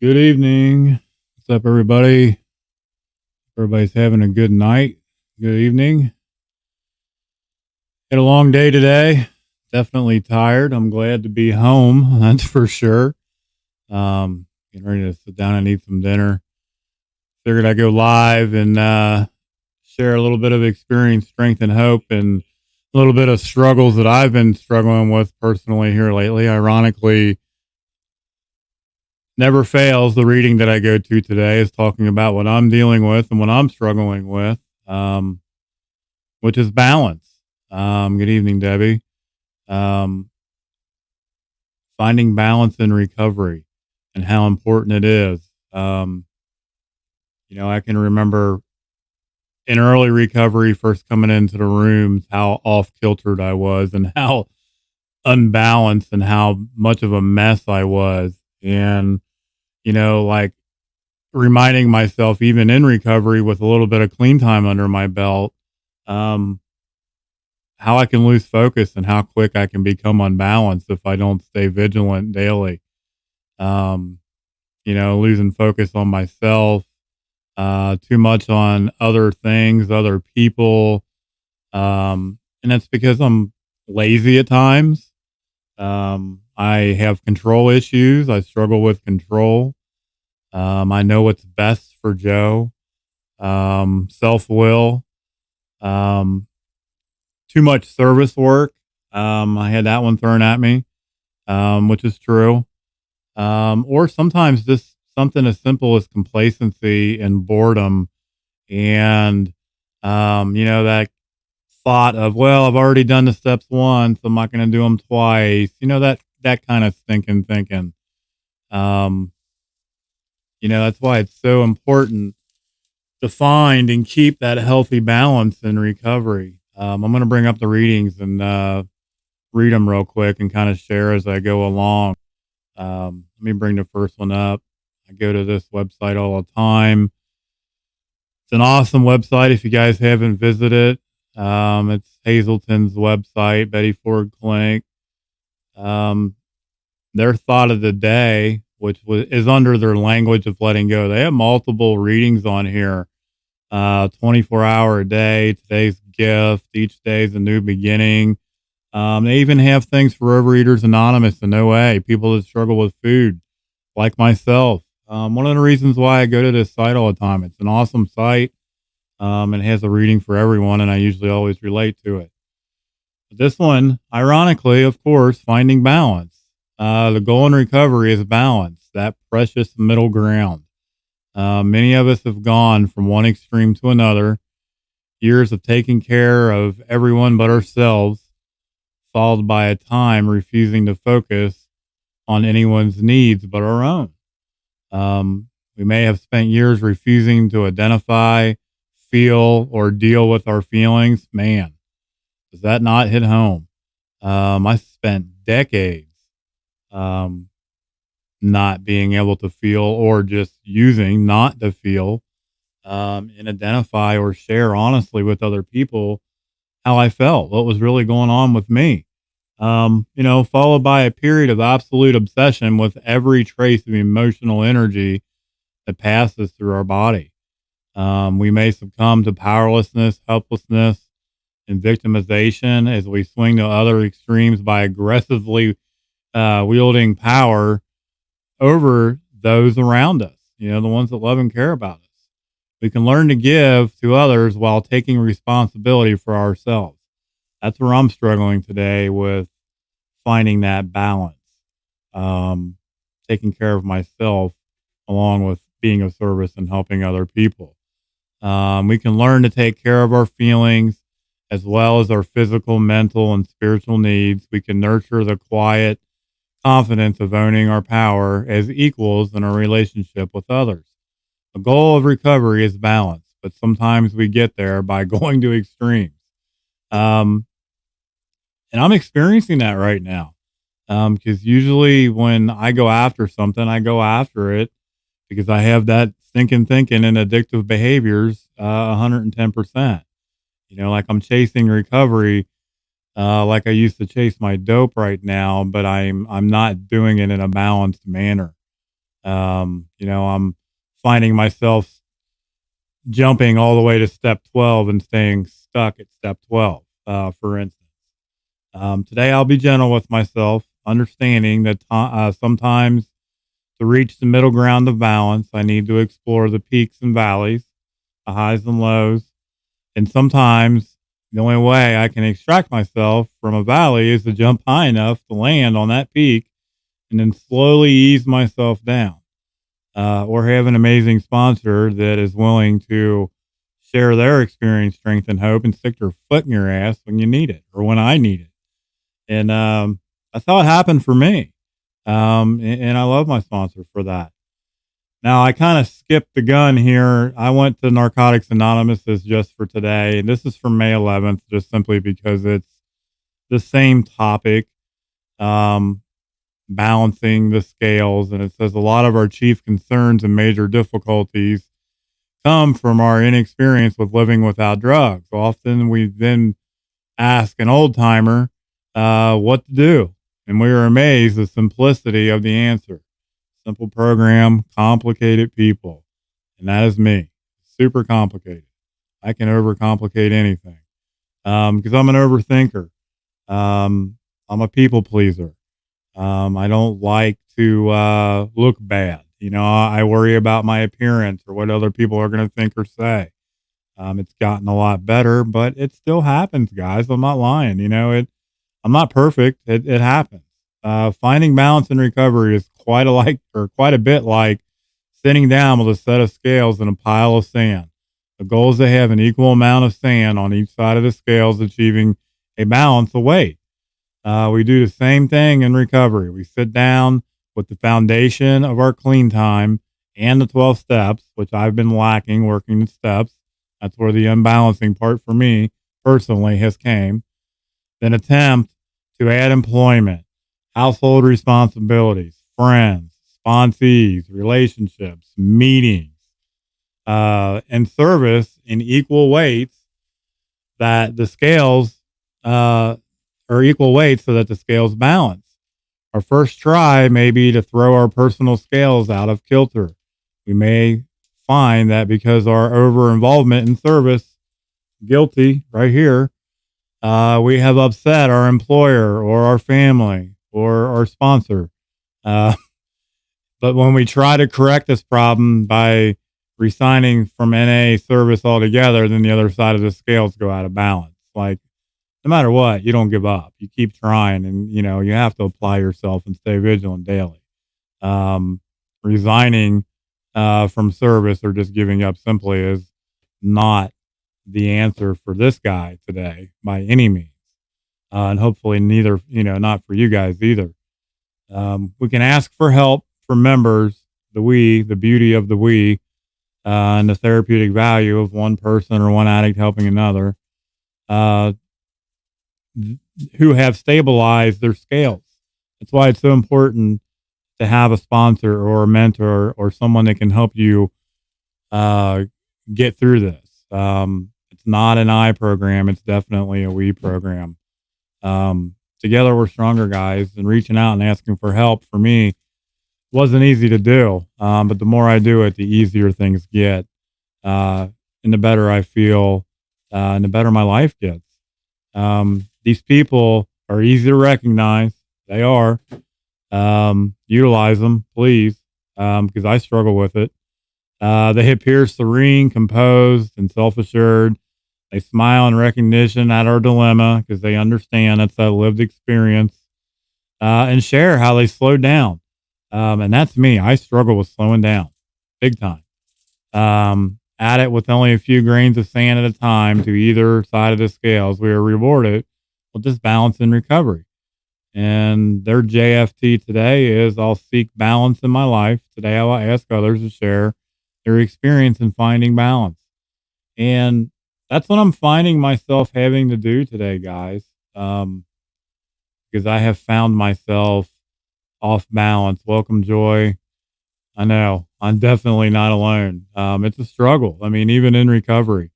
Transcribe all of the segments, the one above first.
Good evening. What's up, everybody? Everybody's having a good night. Good evening. Had a long day today. Definitely tired. I'm glad to be home. That's for sure. Getting ready to sit down and eat some dinner. Figured I'd go live and share a little bit of experience, strength, and hope, and a little bit of struggles that I've been struggling with personally here lately. Ironically, never fails. The reading that I go to today is talking about what I'm dealing with and what I'm struggling with, which is balance. Good evening, Debbie. Um, Finding balance in recovery and how important it is. Um, I can remember in early recovery, first coming into the rooms, how off kiltered I was and how unbalanced and how much of a mess I was. And, like reminding myself, even in recovery with a little bit of clean time under my belt, um, how I can lose focus and how quick I can become unbalanced if I don't stay vigilant daily. Um, Losing focus on myself, too much on other things, other people. And that's because I'm lazy at times. I have control issues. I struggle with control. I know what's best for Joe. Self will. Um, Too much service work. I had that one thrown at me, which is true. Or sometimes just something as simple as complacency and boredom, and that thought of, well, I've already done the steps once, I'm not going to do them twice. That kind of stinking thinking. Um, that's why it's so important to find and keep that healthy balance in recovery. I'm going to bring up the readings and read them real quick and kind of share as I go along. Let me bring the first one up. I go to this website all the time. It's an awesome website if you guys haven't visited. It's Hazelton's website, Betty Ford Clinic. Um, their thought of the day, is under their language of letting go. They have multiple readings on here. 24-hour a day, today's gift, each day is a new beginning. They even have things for Overeaters Anonymous and OA, people that struggle with food, like myself. One of the reasons why I go to this site all the time, it's an awesome site. It has a reading for everyone, and I usually always relate to it. But this one, ironically, of course, finding balance. The goal in recovery is balance, that precious middle ground. Many of us have gone from one extreme to another, years of taking care of everyone but ourselves, followed by a time refusing to focus on anyone's needs but our own. We may have spent years refusing to identify, feel, or deal with our feelings. Man, does that not hit home? I spent decades um, not being able to feel or just using not to feel and identify or share honestly with other people how I felt, what was really going on with me. Followed by a period of absolute obsession with every trace of emotional energy that passes through our body. We may succumb to powerlessness, helplessness, and victimization as we swing to other extremes by aggressively wielding power over those around us, the ones that love and care about us. We can learn to give to others while taking responsibility for ourselves. That's where I'm struggling today with finding that balance, um, taking care of myself along with being of service and helping other people. We can learn to take care of our feelings as well as our physical, mental, and spiritual needs. We can nurture the quiet confidence of owning our power as equals in our relationship with others. The goal of recovery is balance, but sometimes we get there by going to extremes. Um, and I'm experiencing that right now. Because usually when I go after something, I go after it because I have that stinking thinking and addictive behaviors 110%. Like I'm chasing recovery like I used to chase my dope right now, but I'm not doing it in a balanced manner. I'm finding myself jumping all the way to step 12 and staying stuck at step 12, for instance. Today, I'll be gentle with myself, understanding that sometimes to reach the middle ground of balance, I need to explore the peaks and valleys, the highs and lows. And sometimes the only way I can extract myself from a valley is to jump high enough to land on that peak and then slowly ease myself down. Or have an amazing sponsor that is willing to share their experience, strength, and hope and stick their foot in your ass when you need it or when I need it. And that's how it happened for me. And I love my sponsor for that. Now, I kind of skipped the gun here. I went to Narcotics Anonymous just for today. And this is for May 11th, just simply because it's the same topic, balancing the scales. And it says a lot of our chief concerns and major difficulties come from our inexperience with living without drugs. Often we then ask an old timer what to do. And we are amazed at the simplicity of the answer. Simple program, complicated people. And that is me. Super complicated. I can overcomplicate anything because I'm an overthinker. I'm a people pleaser. I don't like to look bad. I worry about my appearance or what other people are going to think or say. It's gotten a lot better, but it still happens, guys. I'm not lying. I'm not perfect. It happens. Finding balance in recovery is quite a bit like sitting down with a set of scales and a pile of sand. The goal is to have an equal amount of sand on each side of the scales, achieving a balance of weight. We do the same thing in recovery. We sit down with the foundation of our clean time and the 12 steps, which I've been lacking working the steps. That's where the unbalancing part for me personally has came. Then attempt to add employment, household responsibilities, friends, sponsees, relationships, meetings, and service in equal weights that the scales are equal weights so that the scales balance. Our first try may be to throw our personal scales out of kilter. We may find that because our over involvement in service, guilty right here, we have upset our employer or our family or our sponsor. But when we try to correct this problem by resigning from NA service altogether, then the other side of the scales go out of balance. Like, no matter what, you don't give up. You keep trying, and you have to apply yourself and stay vigilant daily. Resigning from service or just giving up simply is not the answer for this guy today by any means, and hopefully neither. Not for you guys either. We can ask for help from members. The beauty of the we, and the therapeutic value of one person or one addict helping another. Who have stabilized their scales. That's why it's so important to have a sponsor or a mentor or someone that can help you get through this. It's not an I program. It's definitely a we program. Together we're stronger, guys, and reaching out and asking for help for me wasn't easy to do. But the more I do it, the easier things get. And the better I feel, and the better my life gets. These people are easy to recognize. They are. Utilize them, please, because I struggle with it. They appear serene, composed, and self-assured. They smile in recognition at our dilemma because they understand that's that lived experience, and share how they slowed down. And that's me. I struggle with slowing down big time. At it with only a few grains of sand at a time to either side of the scales. We are rewarded with this balance in recovery. And their JFT today is I'll seek balance in my life. Today I will ask others to share their experience in finding balance. And that's what I'm finding myself having to do today, guys. Because I have found myself off balance. Welcome, Joy. I know I'm definitely not alone. It's a struggle. I mean, even in recovery,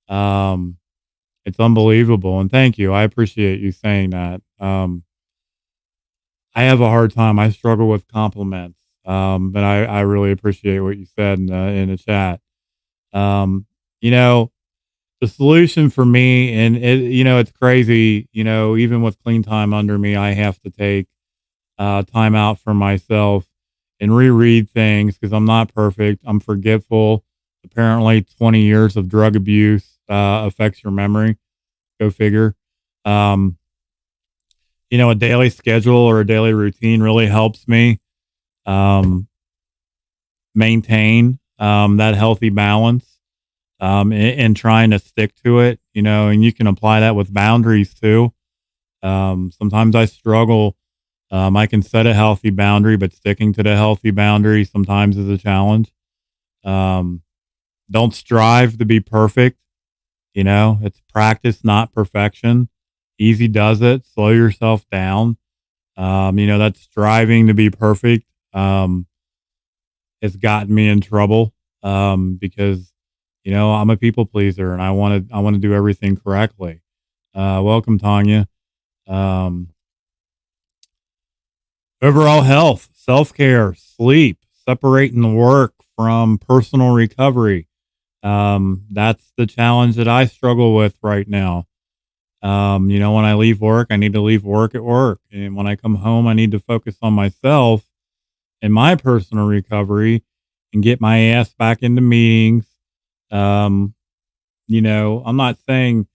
it's unbelievable. And thank you. I appreciate you saying that. I have a hard time. I struggle with compliments. But I really appreciate what you said in the chat. Um, you know, the solution for me, and it's crazy, even with clean time under me, I have to take time out for myself and reread things because I'm not perfect. I'm forgetful. Apparently, 20 years of drug abuse affects your memory. Go figure. Um, a daily schedule or a daily routine really helps me um, maintain that healthy balance and trying to stick to it, and you can apply that with boundaries too. Sometimes I struggle. I can set a healthy boundary, but sticking to the healthy boundary sometimes is a challenge. Um, don't strive to be perfect. It's practice, not perfection. Easy does it. Slow yourself down. That striving to be perfect has gotten me in trouble because I'm a people pleaser and I want to do everything correctly. Welcome, Tanya. Um, Overall health, self care, sleep, separating the work from personal recovery. That's the challenge that I struggle with right now. When I leave work, I need to leave work at work. And when I come home, I need to focus on myself and my personal recovery and get my ass back into meetings. Um, I'm not saying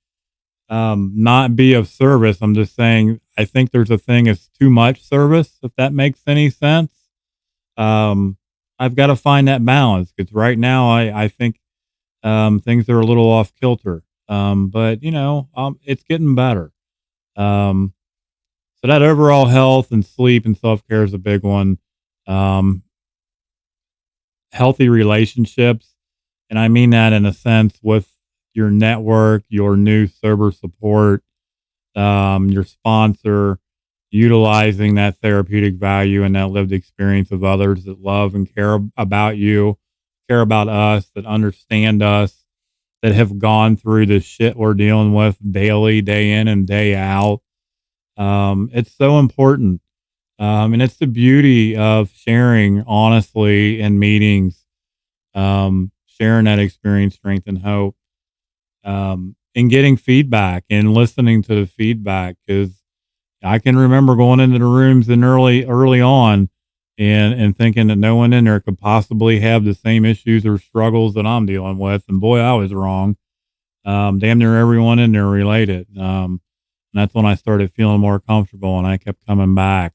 not be of service. I'm just saying I think there's a thing as too much service, if that makes any sense. Um, I've got to find that balance because right now I think things are a little off kilter. But it's getting better. Um, so that overall health and sleep and self care is a big one. Um, Healthy relationships, and I mean that in a sense with your network, your new server support, your sponsor, utilizing that therapeutic value and that lived experience of others that love and care about you, care about us, that understand us, that have gone through the shit we're dealing with daily, day in and day out. It's so important. And it's the beauty of sharing honestly in meetings, sharing that experience, strength, and hope, and getting feedback and listening to the feedback. Because I can remember going into the rooms and early on and thinking that no one in there could possibly have the same issues or struggles that I'm dealing with. And boy, I was wrong. Damn near everyone in there related. And that's when I started feeling more comfortable and I kept coming back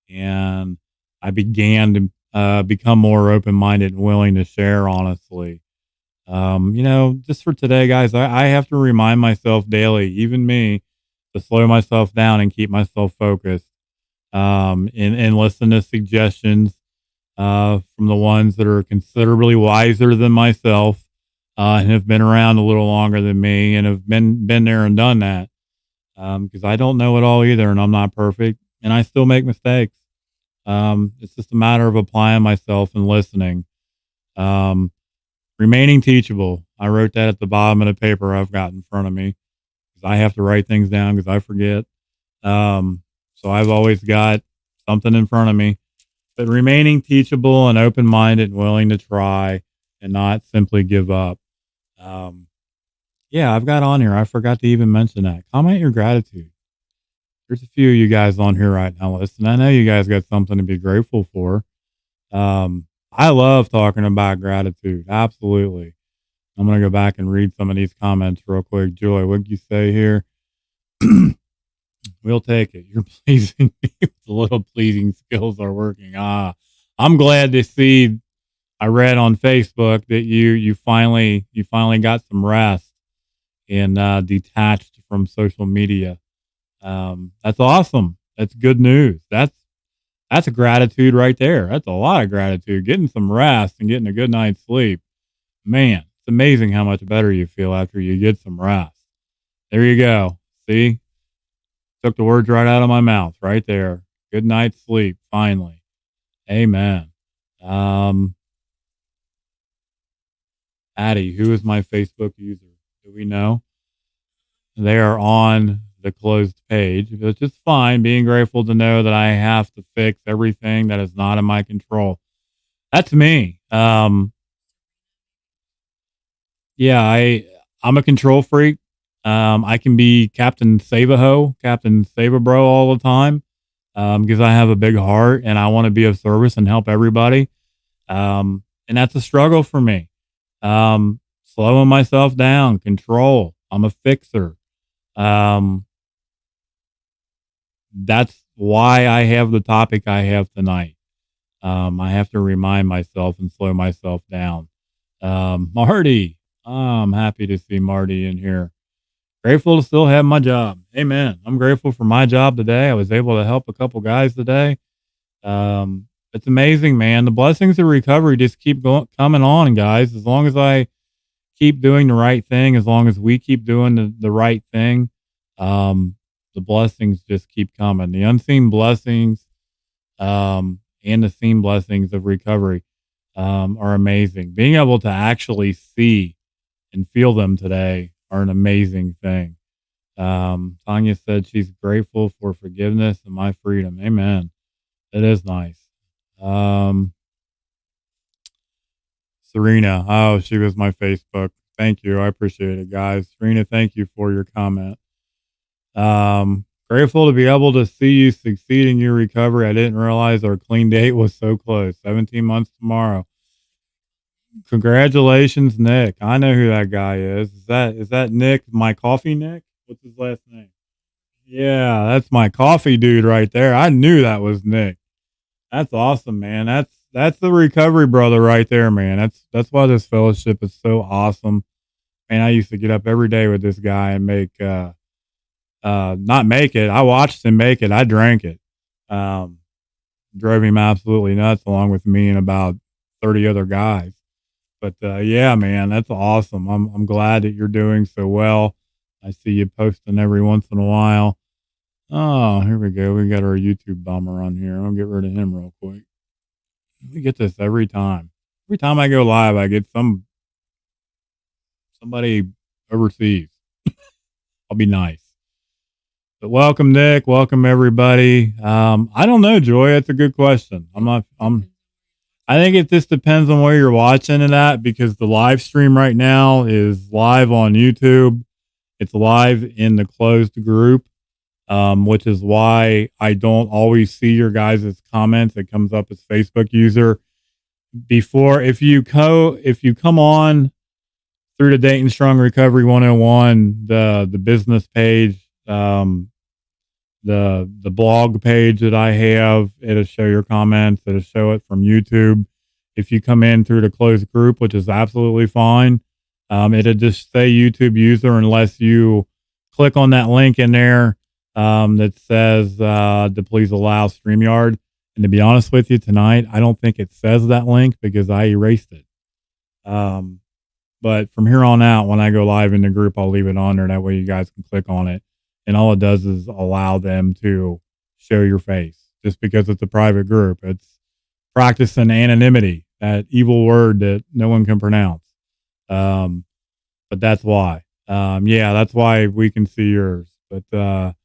and I began to become more open minded and willing to share honestly. Just for today, guys, I have to remind myself daily, even me, to slow myself down and keep myself focused. And listen to suggestions from the ones that are considerably wiser than myself and have been around a little longer than me and have been there and done that. Because I don't know it all either, and I'm not perfect, and I still make mistakes. It's just a matter of applying myself and listening. Um, Remaining teachable. I wrote that at the bottom of the paper I've got in front of me because I have to write things down because I forget. So I've always got something in front of me. But remaining teachable and open minded and willing to try and not simply give up. Um, yeah, I've got on here. I forgot to even mention that. Comment your gratitude. There's a few of you guys on here right now. Listen, I know you guys got something to be grateful for. I love talking about gratitude. Absolutely. I'm going to go back and read some of these comments real quick. Joy, what did you say here? We'll take it. You're pleasing me with the little pleasing skills are working. I'm glad to see. I read on Facebook that you finally got some rest and detached from social media. That's awesome. That's good news. That's a gratitude right there. That's a lot of gratitude. Getting some rest and getting a good night's sleep. Man, it's amazing how much better you feel after you get some rest. There you go. See? Took the words right out of my mouth right there. Good night's sleep, finally. Amen. Um, Addie, who is my Facebook user? Do we know? They are on the closed page, which is fine. Being grateful to know that I have to fix everything that is not in my control. That's me. Yeah, I'm a control freak. I can be Captain Save-A-Ho, Captain Save-A-Bro all the time, because I have a big heart and I want to be of service and help everybody. And that's a struggle for me. Slowing myself down, control. I'm a fixer. Um, that's why I have the topic I have tonight. I have to remind myself and slow myself down. Marty, I'm happy to see Marty in here. Grateful to still have my job. Amen. I'm grateful for my job today. I was able to help a couple guys today. It's amazing, man. The blessings of recovery just keep going, coming on, guys. As long as I keep doing the right thing, as long as we keep doing the right thing, um, the blessings just keep coming. The unseen blessings, and the seen blessings of recovery, are amazing. Being able to actually see and feel them today are an amazing thing. Tanya said she's grateful for forgiveness and my freedom. Amen. It is nice. Um, Serena. Oh, she was my Facebook. Thank you. I appreciate it, guys. Serena, thank you for your comment. Grateful to be able to see you succeed in your recovery. I didn't realize our clean date was so close. 17 months tomorrow. Congratulations, Nick. I know who that guy is. Is that Nick, my coffee Nick? What's his last name? Yeah, that's my coffee dude right there. I knew that was Nick. That's awesome, man. That's the recovery brother right there, man. That's why this fellowship is so awesome. And I used to get up every day with this guy and make not make it. I watched him make it. I drank it. Um Drove him absolutely nuts along with me and about 30 other guys. But yeah, man, that's awesome. I'm glad that you're doing so well. I see you posting every once in a while. Oh, here we go. We got our YouTube bummer on here. I'll get rid of him real quick. We get this every time. Every time I go live, I get somebody overseas. I'll be nice. But welcome, Nick. Welcome, everybody. I don't know, Joy. That's a good question. I'm not. I think it just depends on where you're watching it at because the live stream right now is live on YouTube. It's live in the closed group, which is why I don't always see your guys' comments. It comes up as Facebook user. Before, if you come on through the Dayton Strong Recovery 101, the business page, the blog page that I have, it'll show your comments. It'll show it from YouTube. If you come in through the closed group, which is absolutely fine, it'll just say YouTube user unless you click on that link in there that says to please allow StreamYard. And to be honest with you, tonight I don't think it says that link because I erased it. But from here on out, when I go live in the group, I'll leave it on there. That way you guys can click on it. And all it does is allow them to show your face just because it's a private group. It's practicing anonymity, that evil word that no one can pronounce. But that's why. Yeah, that's why we can see yours. But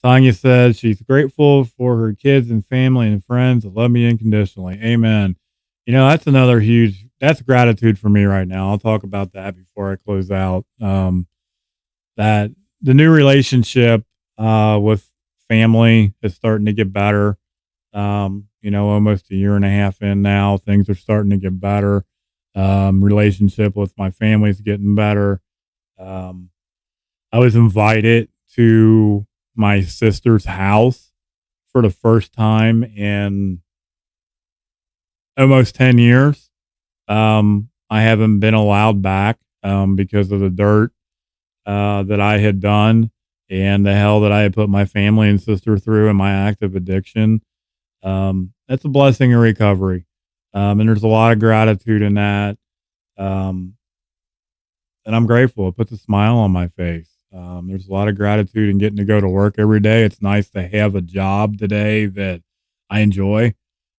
Tanya says she's grateful for her kids and family and friends that love me unconditionally. Amen. That's another that's gratitude for me right now. I'll talk about that before I close out. That the new relationship with family is starting to get better. Almost a year and a half in now, things are starting to get better. Relationship with my family is getting better. I was invited to my sister's house for the first time in almost 10 years. I haven't been allowed back because of the dirt that I had done and the hell that I had put my family and sister through in my active addiction. That's a blessing in recovery. And there's a lot of gratitude in that. And I'm grateful. It puts a smile on my face. There's a lot of gratitude in getting to go to work every day. It's nice to have a job today that I enjoy,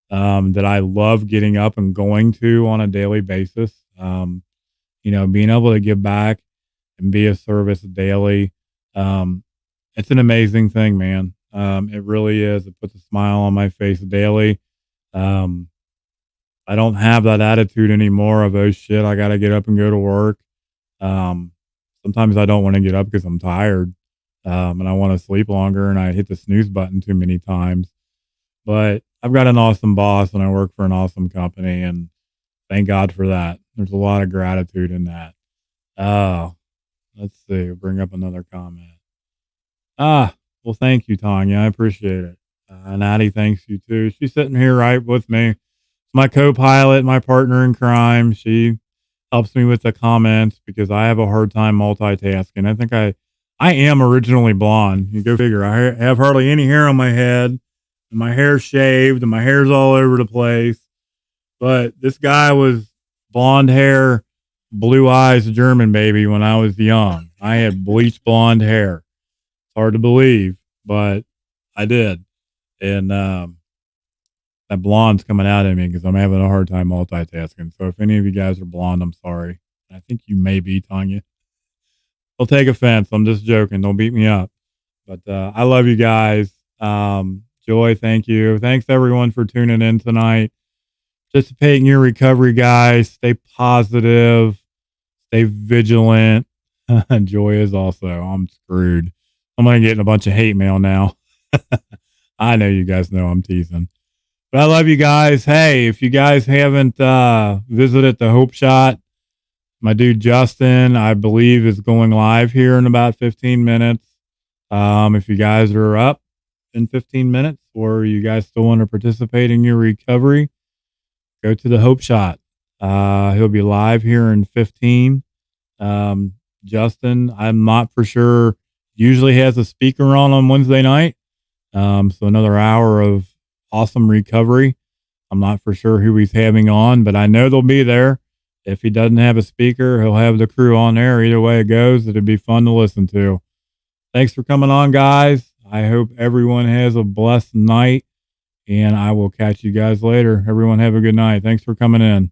that I love getting up and going to on a daily basis. Being able to give back and be of service daily. It's an amazing thing, man. It really is. It puts a smile on my face daily. I don't have that attitude anymore of, oh shit, I got to get up and go to work. Um, Sometimes I don't want to get up because I'm tired, and I want to sleep longer, and I hit the snooze button too many times. But I've got an awesome boss and I work for an awesome company, and thank God for that. There's a lot of gratitude in that. Oh, let's see. Bring up another comment. Well, thank you, Tanya. I appreciate it. And Addie thanks you too. She's sitting here right with me. My co-pilot, my partner in crime. She helps me with the comments because I have a hard time multitasking. I am originally blonde. You go figure. I have hardly any hair on my head, and my hair's shaved, and my hair's all over the place. But this guy was blonde hair, blue eyes, German baby when I was young. I had bleached blonde hair. It's hard to believe, but I did. And that blonde's coming out of me because I'm having a hard time multitasking. So if any of you guys are blonde, I'm sorry. I think you may be, Tanya. Don't take offense. I'm just joking. Don't beat me up. But I love you guys. Joy, thank you. Thanks everyone for tuning in tonight. Participate in your recovery, guys. Stay positive. Stay vigilant. Joy is also. I'm screwed. I'm going to get a bunch of hate mail now. I know you guys know I'm teasing. But I love you guys. Hey, if you guys haven't visited the Hope Shot, my dude Justin, I believe, is going live here in about 15 minutes. If you guys are up in 15 minutes or you guys still want to participate in your recovery, go to the Hope Shot. He'll be live here in 15. Justin, I'm not for sure, usually has a speaker on Wednesday night. So another hour of awesome recovery. I'm not for sure who he's having on, but I know they'll be there. If he doesn't have a speaker, he'll have the crew on there. Either way it goes, it'd be fun to listen to. Thanks for coming on, guys. I hope everyone has a blessed night, and I will catch you guys later. Everyone have a good night. Thanks for coming in.